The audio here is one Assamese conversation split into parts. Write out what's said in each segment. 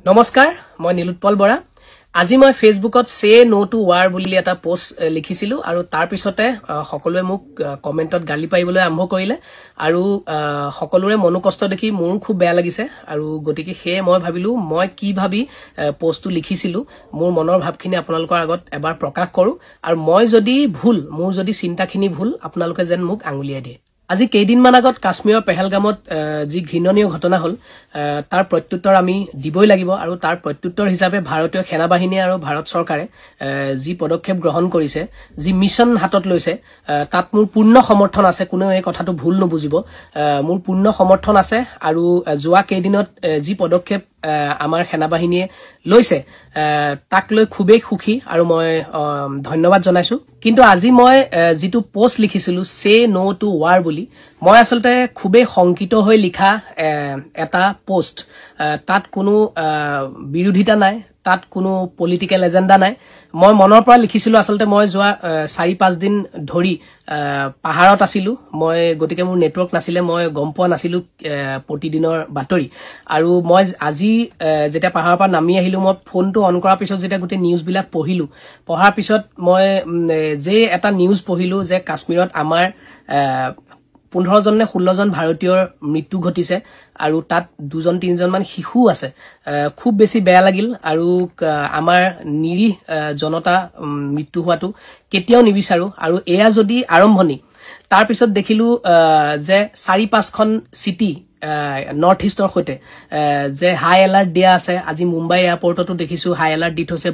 নমস্কাৰ মই নীলোৎপল বৰা আজি মই ফেসবুকত সে নো টু ওয়াৰ বুলি এটা পোষ্ট লিখিছিলো আৰু তাৰ পিছতে সকলোৱে মোক কমেন্টত গালি পাইবলৈ আৰম্ভ কৰিলে আৰু সকলোৰে মনোকষ্ট দেখি মোৰ খুব বেয়া লাগিছে আৰু গতিকে হে মই ভাবিলো মই কি ভাবি পোষ্টটো লিখিছিলো মোৰ মনৰ ভাবখিনি আপোনালোকৰ আগত এবাৰ প্ৰকাশ কৰো আৰু মই যদি ভুল মোৰ যদি চিন্তাখিনি ভুল আপোনালোকে যেন মোক আঙুলিয়াই দিয়ে আজি কেইদিনমান আগত কাশ্মীৰৰ পেহেলগামত যি ঘৃণনীয় ঘটনা হল তাৰ প্ৰত্যুত্তৰ আমি দিবই লাগিব আৰু তাৰ প্ৰত্যুত্তৰ হিচাপে ভাৰতীয় সেনাবাহিনী আৰু ভাৰত চৰকাৰে যি পদক্ষেপ গ্ৰহণ কৰিছে যি মিছন হাতত লৈছে তাত মোৰ পূৰ্ণ সমৰ্থন আছে কোনো এই কথাটো ভুল নবুজিব মোৰ পূৰ্ণ সমৰ্থন আছে আৰু যোৱা কেইদিনত যি পদক্ষেপ আমাৰ সেনাবাহিনীয়ে লৈছে তাক লৈ খুবেই সুখী আৰু মই ধন্যবাদ জনাইছো কিন্তু আজি মই যেটো পোষ্ট লিখিছিলো সে নো টু ওয়াৰ বুলি মই আসলতে খুবেই সংকিত হৈ লিখা এটা পোষ্ট তাত কোনো বিৰোধিতা নাই তাত কোনো পলিটিক্যাল এজেন্ডা নাই মই মনৰ পৰা লিখিছিলো আসলতে মই যোৱা 4-5 দিন ধৰি পাহাৰত আছিলো মই গতিকে মোৰ নেটৱৰ্ক নাছিলে মই গম পোৱা নাছিলো প্ৰতিদিনৰ বাতৰি আৰু মই আজি যেটা পাহাৰৰ পৰা নামি আহিলো মই ফোনটো অন কৰাৰ পিছত যেটা গুটে নিউজ বিলাক পঢ়িলো পঢ়াৰ পিছত মই যে এটা নিউজ পঢ়িলো যে কাশ্মীৰত আমাৰ 15 জন নে 16 জন ভাৰতীয়ৰ মৃত্যু ঘটিছে আৰু তাত 2-3 জন মান শিশু আছে খুব বেছি বেয়া লাগিল আৰু আমাৰ নিৰি জনতা মৃত্যু হোৱাটো কেতিয়াও নিবিচাৰো আৰু এয়া যদি আৰম্ভণি তাৰ পিছত দেখিলো যে 4-5 খন সিটি নৰ্থ ইষ্টৰ হৈতে যে হাই এলাৰ্ট দিয়া আছে আজি মুম্বাই এয়াৰপৰ্টতো দেখিছো হাই এলাৰ্ট দিত হৈছে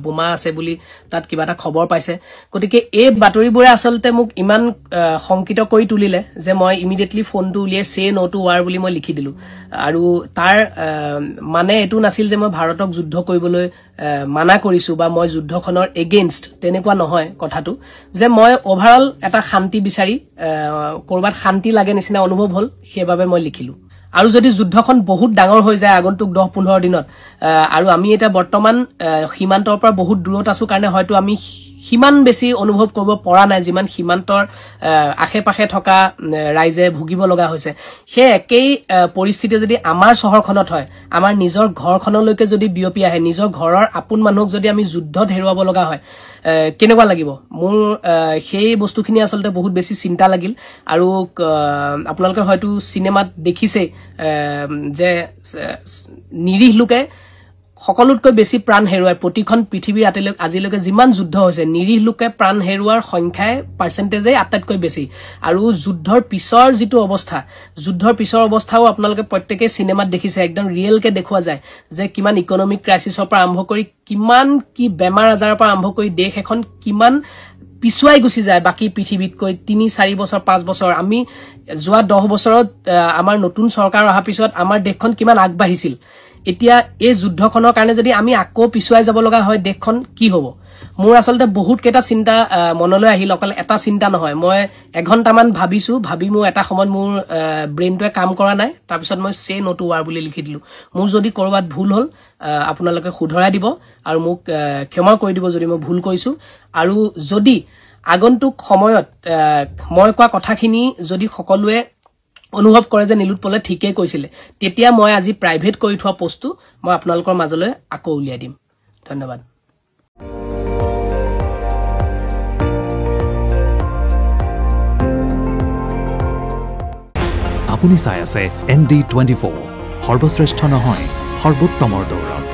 বোমা আছে বুলি তাত কিবা এটা খবৰ পাইছে গতিকে এই বাতৰিবোৰে আসলতে মোক ইমান সংকিত কৰি তুলিলে যে মই ইমিডিয়েটলি ফোনটো উলিয়াই সে নো টু ওয়াৰ বুলি মই লিখি দিলো আৰু তাৰ মানে এটো নাছিল যে মই ভাৰতক যুদ্ধ কৰিবলৈ মানা কৰিছো বা মই যুদ্ধখনৰ এগেইনষ্ট তেনেকুৱা নহয় কথাটো যে মই ওভাৰঅল এটা শান্তি বিচাৰি কৰবাত শান্তি লাগে নিচিনা অনুভৱ হল সেইবাবে মই লিখিলো আৰু যদি যুদ্ধখন বহুত ডাঙৰ হৈ যায় আগন্তুক 10-15 দিনত আৰু আমি এটা বৰ্তমান সীমান্তৰ পৰা বহুত দূৰত আছো কাৰণে হয়তো আমি হিমান বেছি অনুভৱ কৰিব পৰা নাই যিমান সীমান্তৰ আখেপাখে থকা ৰাইজে ভুগিব লগা হৈছে সেই একেই পৰিস্থিতি যদি আমাৰ চহৰখনত হয় আমাৰ নিজৰ ঘৰখনলৈকে যদি বিয়পি আহে নিজৰ ঘৰৰ আপোন মানুহক যদি আমি যুদ্ধত হেৰুৱাব লগা হয় কেনেকুৱা লাগিব মোৰ সেই বস্তুখিনি আসলতে বহুত বেছি চিন্তা লাগিল আৰু আপোনালোকে হয়তো সিনেমাত দেখিছে যে নিৰীহ লোকে সকলোতকৈ বেছি প্ৰাণ হেৰুৱাই প্ৰতিখন পৃথিৱীৰ আজিলৈকে যিমান যুদ্ধ হৈছে নিৰীহ লোকে প্ৰাণ হেৰুৱাৰ সংখ্যাই পাৰ্চেন্টেজে আটাইতকৈ বেছি আৰু যুদ্ধৰ পিছৰ যেটো অৱস্থা যুদ্ধৰ পিছৰ অৱস্থাও আপোনালোকে প্ৰত্যেককে সিনেমাত দেখিছে একদম ৰিয়েল কে দেখুৱা যায় যে কিমান ইকোনমিক ক্ৰাইসিছৰ পৰা আৰম্ভ কৰি কিমান কি বেমাৰ আজাৰৰ পৰা আৰম্ভ কৰি দেশ এখন কিমান পিছুৱাই গুছি যায় বাকি পৃথিৱীতকৈ 3-4 বছৰ 5 বছৰ আমি যোৱা 10 বছৰত আমাৰ নতুন চৰকাৰ অহা পিছত আমাৰ দেশখন কিমান আগবাঢ়িছিল এতিয়া এই যুদ্ধখনৰ কাৰণে যদি আমি আকৌ পিছুৱাই যাব লগা হয় দেশখন কি হ'ব মোৰ আসলতে বহুত কেটা চিন্তা মনলৈ আহিল অকল এটা চিন্তা নহয় মই 1 ঘণ্টামান ভাবি মোৰ এটা সময় মোৰ ব্ৰেইনটোৱে কাম কৰা নাই তাৰ পিছত মই সে নো টু ওয়াৰ বুলি লিখি দিলো মোৰ যদি কৰবাত ভুল হল আপোনালোকে শুধৰাই দিব আৰু মোক ক্ষমা কৰি দিব যদি মই ভুল কৰিছো আৰু যদি আগন্তুক সময়ত মই কোৱা কথাখিনি যদি সকলোৱে অনুভৱ কৰে যে নীলোৎপলে ঠিকে কৈছিলে তেতিয়া মই আজি প্ৰাইভেট কৰি থোৱা পোষ্টটো মই আপোনালোকৰ মাজলৈ আকৌ উলিয়াই দিম ধন্যবাদ আপুনি চাই আছে ND24 সৰ্বশ্ৰেষ্ঠ নহয় সৰ্বোত্তমৰ দৌৰত